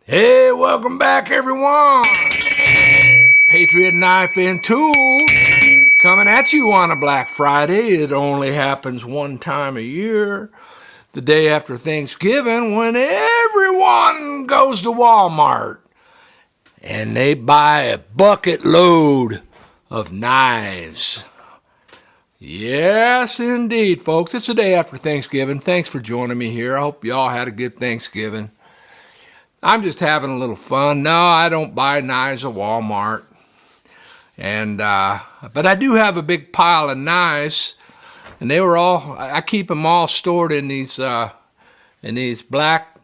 Hey, welcome back, everyone. Patriot Knife and Tool coming at you on a Black Friday. It only happens one time a year, the day after Thanksgiving, when everyone goes to Walmart and they buy a bucket load of knives. Yes, indeed, folks. It's the day after Thanksgiving. Thanks for joining me here. I hope you all had a good Thanksgiving. I'm just having a little fun. No, I don't buy knives at Walmart. But I do have a big pile of knives, and I keep them all stored in these black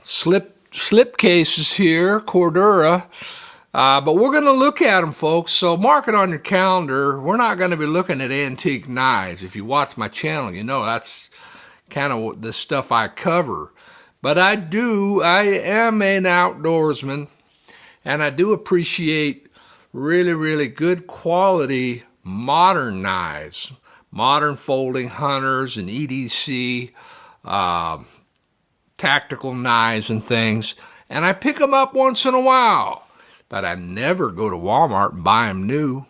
slip cases here, Cordura. But we're going to look at them, folks, so mark it on your calendar. We're not going to be looking at antique knives. If you watch my channel, you know that's kind of the stuff I cover. But I am an outdoorsman, and I do appreciate really, really good quality modern knives, modern folding hunters and EDC, tactical knives and things. And I pick them up once in a while, but I never go to Walmart and buy them new.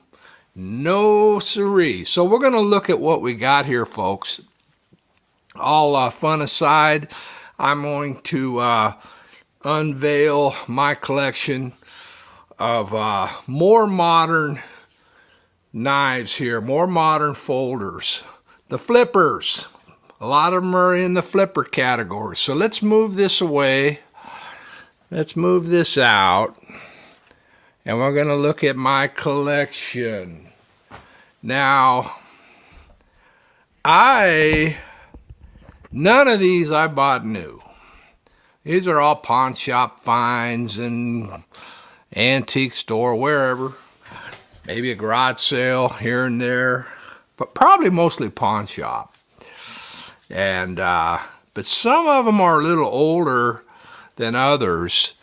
No siree. So we're going to look at what we got here, folks. All fun aside, I'm going to unveil my collection of more modern knives here, more modern folders. The flippers. A lot of them are in the flipper category. So let's move this away. Let's move this out. And we're going to look at my collection. Now, none of these I bought new. These are all pawn shop finds and antique store, wherever. Maybe a garage sale here and there, but probably mostly pawn shop. But some of them are a little older than others.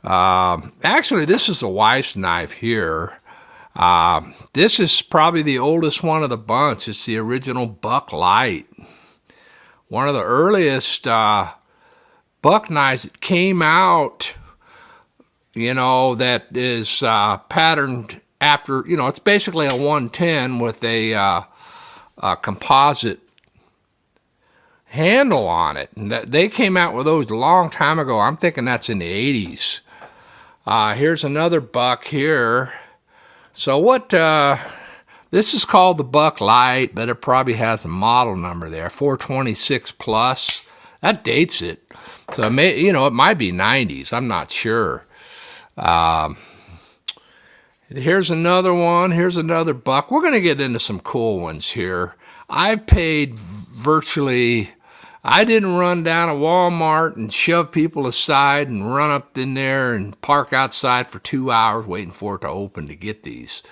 Actually, this is a wife's knife here. This is probably the oldest one of the bunch. It's the original Buck Light. One of the earliest buck knives that came out, that is patterned after, it's basically a 110 with a composite handle on it. And they came out with those a long time ago. I'm thinking that's in the 80s. Here's another buck here. So this is called the Buck Light, but it probably has a model number there, 426 plus. That dates it. So it might be 90s. I'm not sure. Here's another one. Here's another buck. We're going to get into some cool ones here. I didn't run down to Walmart and shove people aside and run up in there and park outside for 2 hours waiting for it to open to get these.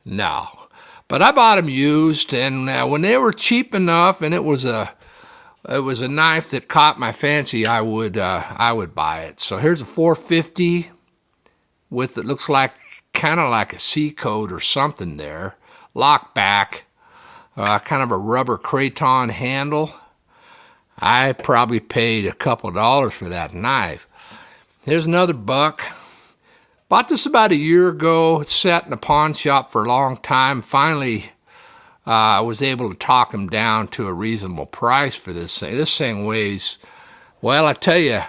No. But I bought them used, and when they were cheap enough, and it was a knife that caught my fancy, I would buy it. So here's a 450 with it looks like kind of like a C code or something there, lock back, kind of a rubber craton handle. I probably paid a couple $2 for that knife. Here's another buck. Bought this about a year ago. It sat in a pawn shop for a long time. Finally, I was able to talk him down to a reasonable price for this thing. This thing weighs, well, I tell you,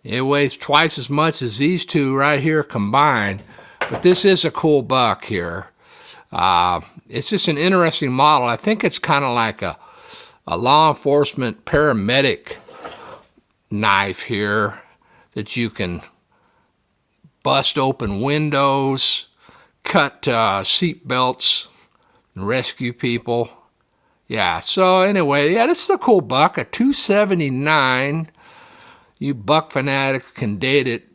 it weighs twice as much as these two right here combined. But this is a cool buck here. It's just an interesting model. I think it's kind of like a law enforcement paramedic knife here that you can bust open windows, cut seat belts, and rescue people. Yeah, so anyway, this is a cool buck, a 279. You buck fanatics can date it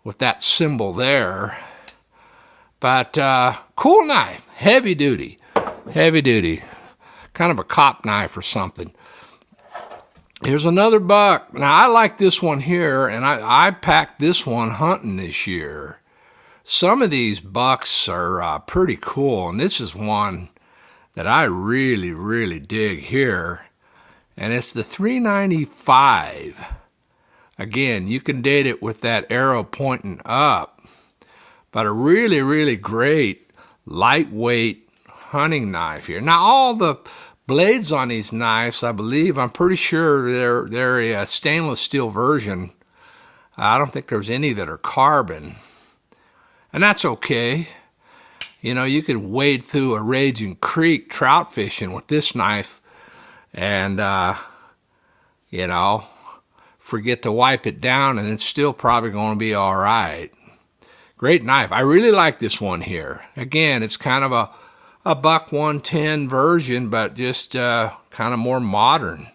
with that symbol there. But cool knife, heavy duty, kind of a cop knife or something. Here's another buck. Now, I like this one here, and I packed this one hunting this year. Some of these bucks are pretty cool, and this is one that I really, really dig here, and it's the 395 Again, you can date it with that arrow pointing up. But a really, really great, lightweight hunting knife here. Now, all the blades on these knives, I believe, I'm pretty sure they're a stainless steel version. I don't think there's any that are carbon. And that's okay. You know, you could wade through a raging creek trout fishing with this knife and, you know, forget to wipe it down, and it's still probably going to be all right. Great knife. I really like this one here. Again, it's kind of a buck 110 version, but just kind of more modern.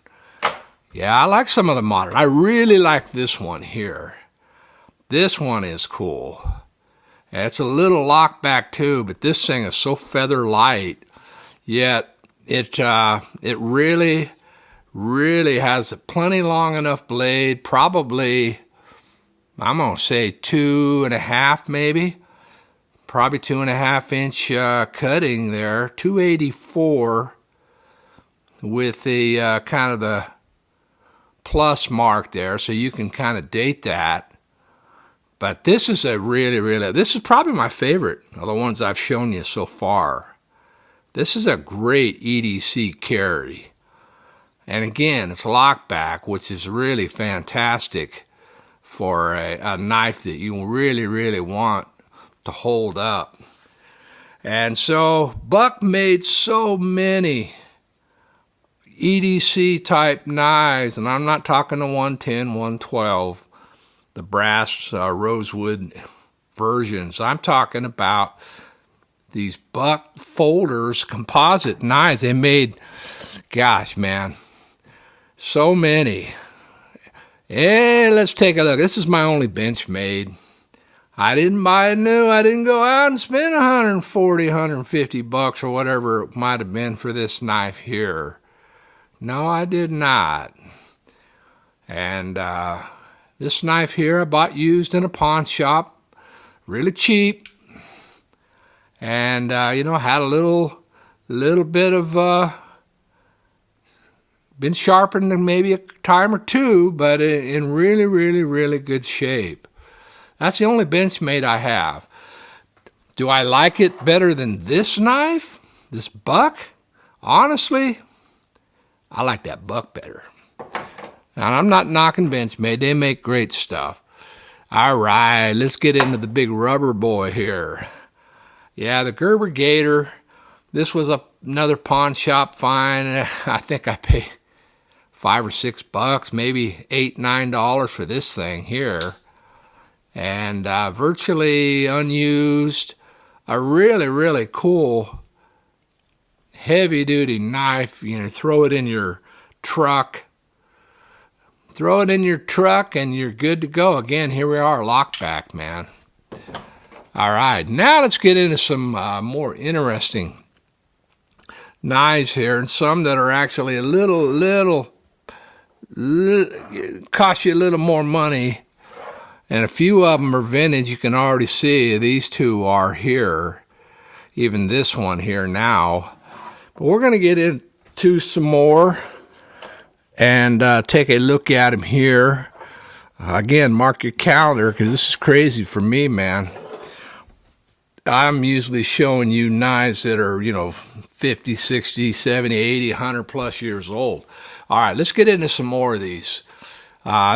Yeah, I like some of the modern. I really like this one here. This one is cool. It's a little lockback too, but this thing is so feather light, yet it really, really has a plenty long enough blade, probably, I'm going to say 2.5 maybe, probably 2.5 inch cutting there, 284 with the kind of the plus mark there, so you can kind of date that. But this is a really, really, this is probably my favorite of the ones I've shown you so far. This is a great EDC carry. And again, it's lockback, which is really fantastic for a knife that you really, really want to hold up. And so Buck made so many EDC type knives, and I'm not talking the 110, 112, the brass rosewood versions. I'm talking about these Buck folders, composite knives. They made, gosh, man, so many. Hey, let's take a look. This is my only Benchmade. I didn't buy it new. I didn't go out and spend 140, 150 bucks or whatever it might have been for this knife here. No, I did not. And this knife here I bought used in a pawn shop, really cheap. And, you know, had a little bit of, been sharpened maybe a time or two, but in really, really, really good shape. That's the only Benchmade I have. Do I like it better than this knife, this Buck? Honestly, I like that Buck better. And I'm not knocking Benchmade. They make great stuff. All right, let's get into the big rubber boy here. Yeah, the Gerber Gator. This was another pawn shop find. I think I paid $5 or $6, maybe $8, $9 for this thing here. And virtually unused. A really, really cool heavy-duty knife. You know, throw it in your truck. Throw it in your truck and you're good to go. Again, here we are, lockback, man. All right, now let's get into some more interesting knives here, and some that are actually a little cost you a little more money. And a few of them are vintage. You can already see these two are here. Even this one here now. But we're going to get into some more and take a look at them here. Again, mark your calendar because this is crazy for me, man. I'm usually showing you knives that are, you know, 50, 60, 70, 80, 100 plus years old. All right, let's get into some more of these.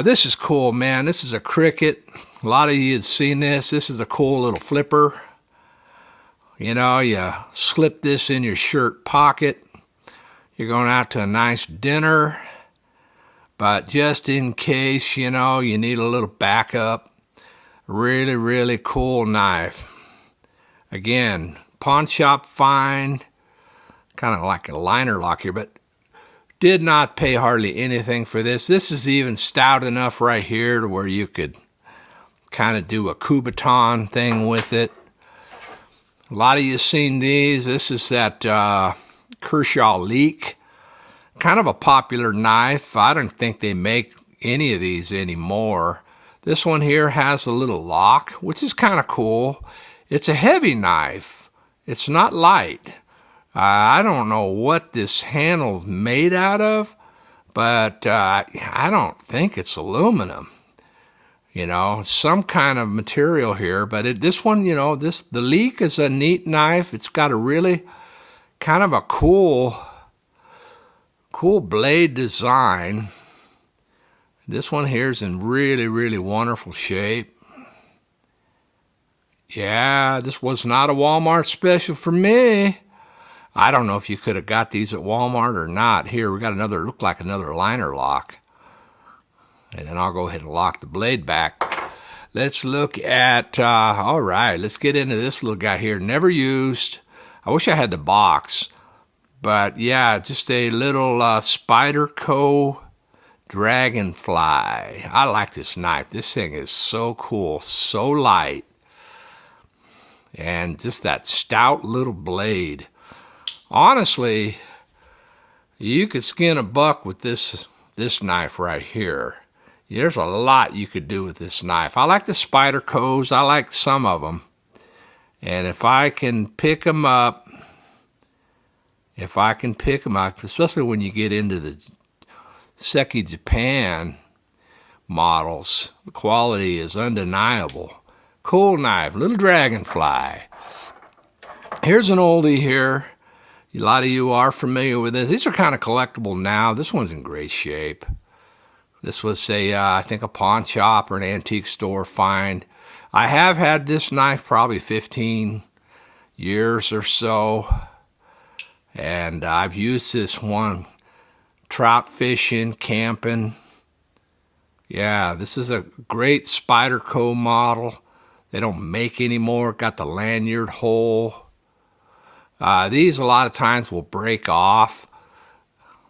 This is cool, man. This is a Cricket. A lot of you had seen this. This is a cool little flipper. You know, you slip this in your shirt pocket. You're going out to a nice dinner. But just in case, you know, you need a little backup. Really, really cool knife. Again, pawn shop find. Kind of like a liner lock here, but did not pay hardly anything for this. This is even stout enough right here to where you could kind of do a Kubaton thing with it. A lot of you seen these. This is that Kershaw Leak. Kind of a popular knife. I don't think they make any of these anymore. This one here has a little lock, which is kind of cool. It's a heavy knife. It's not light. I don't know what this handle's made out of, but I don't think it's aluminum. You know, some kind of material here, but this one, you know, the Leek is a neat knife. It's got a really kind of a cool blade design. This one here is in really, really wonderful shape. Yeah, this was not a Walmart special for me. I don't know if you could have got these at Walmart or not. Here, we got another, look like another liner lock. And then I'll go ahead and lock the blade back. Let's look at, all right, let's get into this little guy here. Never used. I wish I had the box. But yeah, just a little Spyderco Dragonfly. I like this knife. This thing is so cool, so light. And just that stout little blade. Honestly, you could skin a buck with this knife right here. There's a lot you could do with this knife. I like the Spydercos. I like some of them. And if I can pick them up, especially when you get into the Seki Japan models, the quality is undeniable. Cool knife, little Dragonfly. Here's an oldie here. A lot of you are familiar with this. These are kind of collectible now. This one's in great shape. This was I think a pawn shop or an antique store find. I have had this knife probably 15 years or so. And I've used this one trout fishing, camping. Yeah, this is a great Spyderco model. They don't make anymore. Got the lanyard hole. These a lot of times will break off.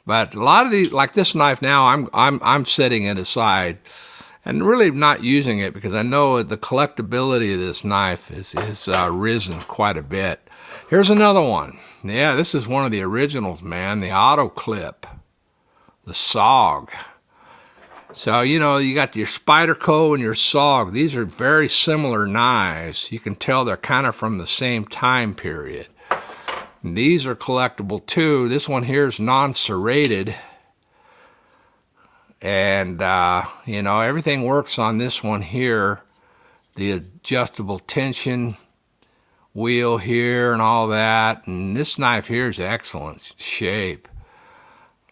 But a lot of these, like this knife now, I'm setting it aside and really not using it because I know the collectability of this knife has risen quite a bit. Here's another one. Yeah, this is one of the originals, man. The auto clip, the SOG. So, you know, you got your Spyderco and your SOG. These are very similar knives. You can tell they're kind of from the same time period. And these are collectible too. This one here is non-serrated. And, you know, everything works on this one here. The adjustable tension wheel here and all that. And this knife here is excellent shape.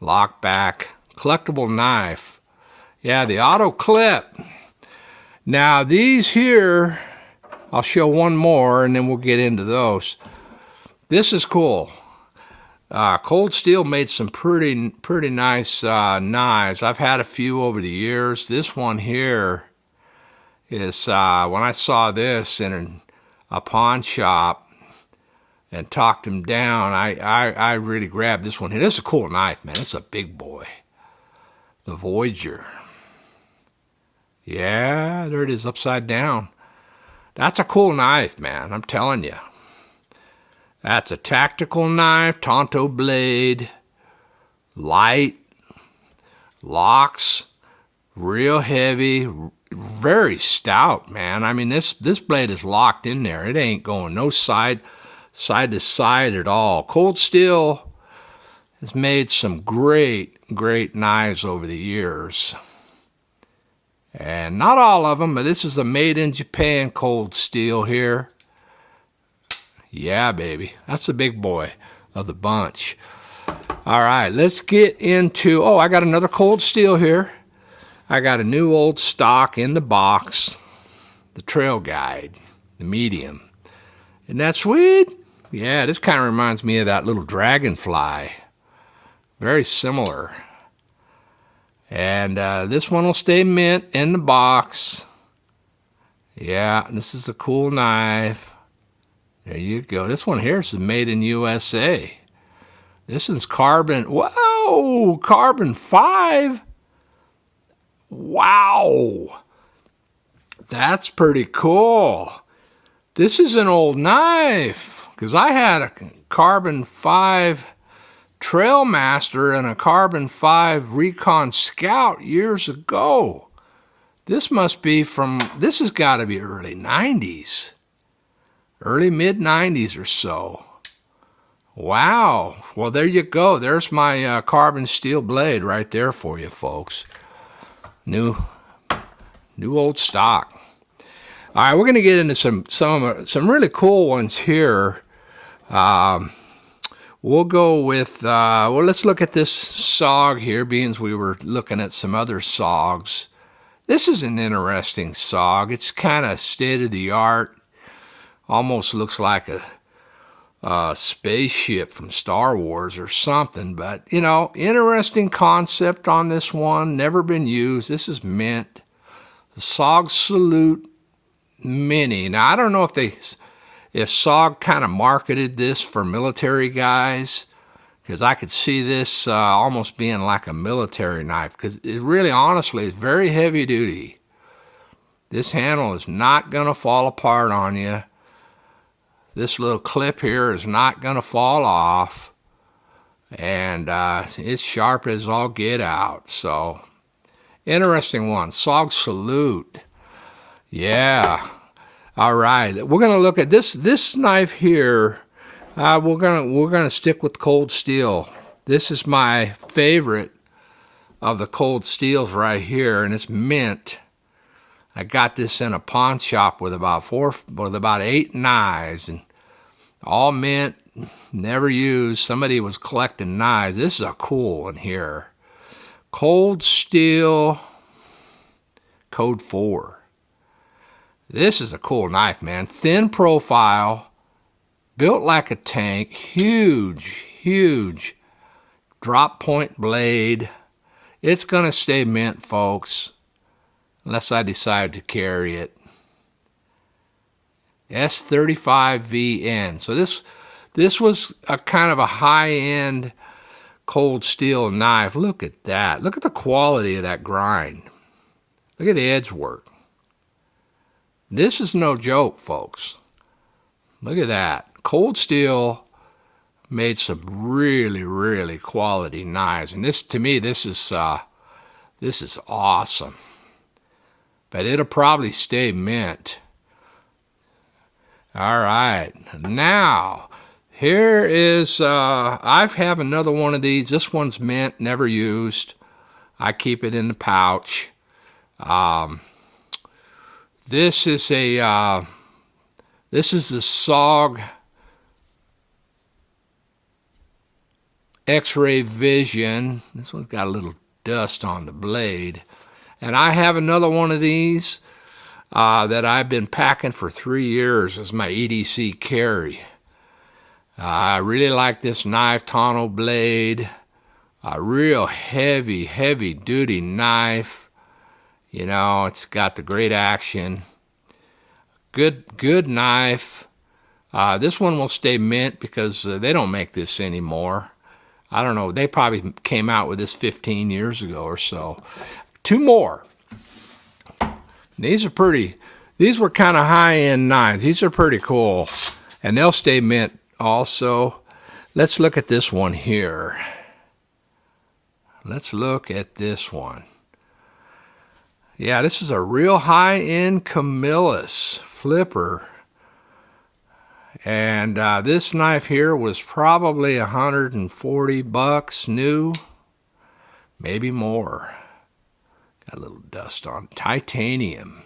Lock back. Collectible knife. Yeah, the auto clip. Now, these here, I'll show one more and then we'll get into those. This is cool. Cold Steel made some pretty nice knives. I've had a few over the years. This one here is, when I saw this in a pawn shop and talked him down, I really grabbed this one here. This is a cool knife, man. It's a big boy. The Voyager. Yeah, there it is upside down. That's a cool knife, man. I'm telling you. That's a tactical knife, Tonto blade, light, locks, real heavy, very stout, man. I mean, this blade is locked in there. It ain't going no side to side at all. Cold Steel has made some great knives over the years. And not all of them, but this is the made in Japan Cold Steel here. Yeah, baby. That's the big boy of the bunch. All right, let's get into... Oh, I got another Cold Steel here. I got a new old stock in the box. The Trail Guide, the medium. Isn't that sweet? Yeah, this kind of reminds me of that little Dragonfly. Very similar. And this one will stay mint in the box. Yeah, this is a cool knife. There you go. This one here is made in USA. This is carbon. Whoa! Carbon 5. Wow. That's pretty cool. This is an old knife. Because I had a carbon 5 Trailmaster and a carbon 5 Recon Scout years ago. This must be this has got to be early 90s. Early mid-90s or so. Wow. Well, there you go. There's my carbon steel blade right there for you, folks. New New old stock. All right, we're going to get into some really cool ones here. We'll go with, well, let's look at this SOG here, being as we were looking at some other SOGs. This is an interesting SOG. It's kind of state-of-the-art. Almost looks like a spaceship from Star Wars or something. But, you know, interesting concept on this one. Never been used. This is mint. The SOG Salute Mini. Now, I don't know if SOG kind of marketed this for military guys, because I could see this almost being like a military knife, because it really, honestly, is very heavy duty. This handle is not going to fall apart on you. This little clip here is not going to fall off, and it's sharp as all get out. So, interesting one. SOG Salute. Yeah. All right, we're going to look at this knife here. We're gonna stick with cold steel. This is my favorite of the cold steels right here, and it's mint. I got this in a pawn shop with about 8 knives, and all mint, never used. Somebody was collecting knives. This is a cool one here. Cold steel, code 4. This is a cool knife, man. Thin profile, built like a tank, huge drop point blade. It's going to stay mint, folks, unless I decide to carry it. S35VN. So this was a kind of a high-end cold steel knife. Look at that. Look at the quality of that grind. Look at the edge work. This is no joke, folks. Look at that. Cold steel made some really quality knives, and this, to me, this is awesome. But it'll probably stay mint. All right, now here is I have another one of these. This one's mint, never used. I keep it in the pouch. This is the SOG X-ray Vision. This one's got a little dust on the blade. And I have another one of these that I've been packing for 3 years as my EDC carry. I really like this knife, tonneau blade. A real heavy duty knife. You know, it's got the great action. Good knife. This one will stay mint because they don't make this anymore. I don't know. They probably came out with this 15 years ago or so. 2 more. These are pretty. These were kind of high-end knives. These are pretty cool. And they'll stay mint also. Let's look at this one here. Let's look at this one. Yeah, this is a real high-end Camillus flipper. And this knife here was probably $140 new, maybe more. Got a little dust on titanium.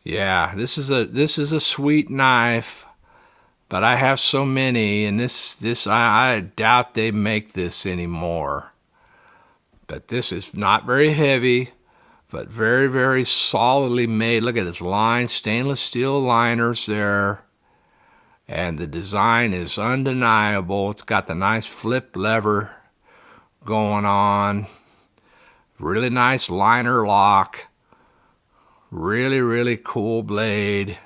Yeah, this is a sweet knife, but I have so many, and I doubt they make this anymore. But this is not very heavy, but very solidly made. Look at this line, stainless steel liners there. And the design is undeniable. It's got the nice flip lever going on. Really nice liner lock. Really cool blade.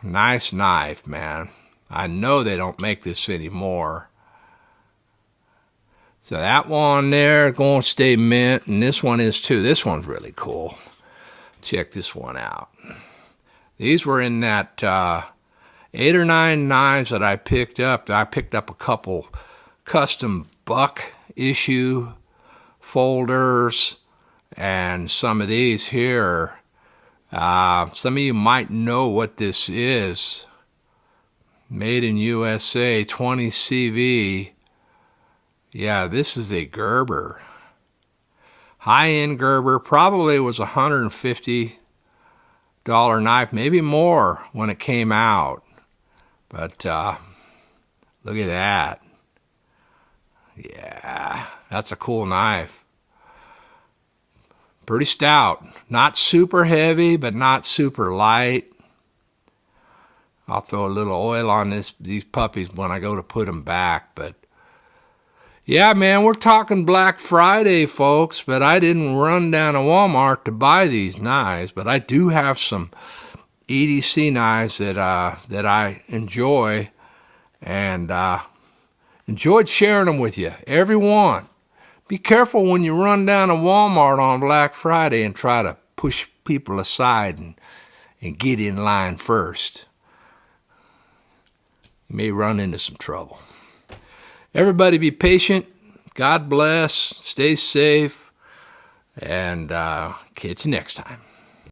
Nice knife, man. I know they don't make this anymore. So that one there going to stay mint, and this one is too. This one's really cool. Check this one out. These were in that 8 or 9 knives that I picked up. I picked up a couple custom buck issue folders, and some of these here. Some of you might know what this is. Made in USA, 20 CV. Yeah, this is a Gerber. high-end Gerber. Probably was $150 knife, maybe more when it came out. But look at that. Yeah, that's a cool knife. Pretty stout. Not super heavy, but not super light. I'll throw a little oil on these puppies when I go to put them back. But yeah, man, we're talking Black Friday, folks. But I didn't run down to Walmart to buy these knives. But I do have some EDC knives that I enjoy, and enjoyed sharing them with you. Every one. Be careful when you run down to Walmart on Black Friday and try to push people aside and get in line first. You may run into some trouble. Everybody be patient. God bless. Stay safe. And catch you next time.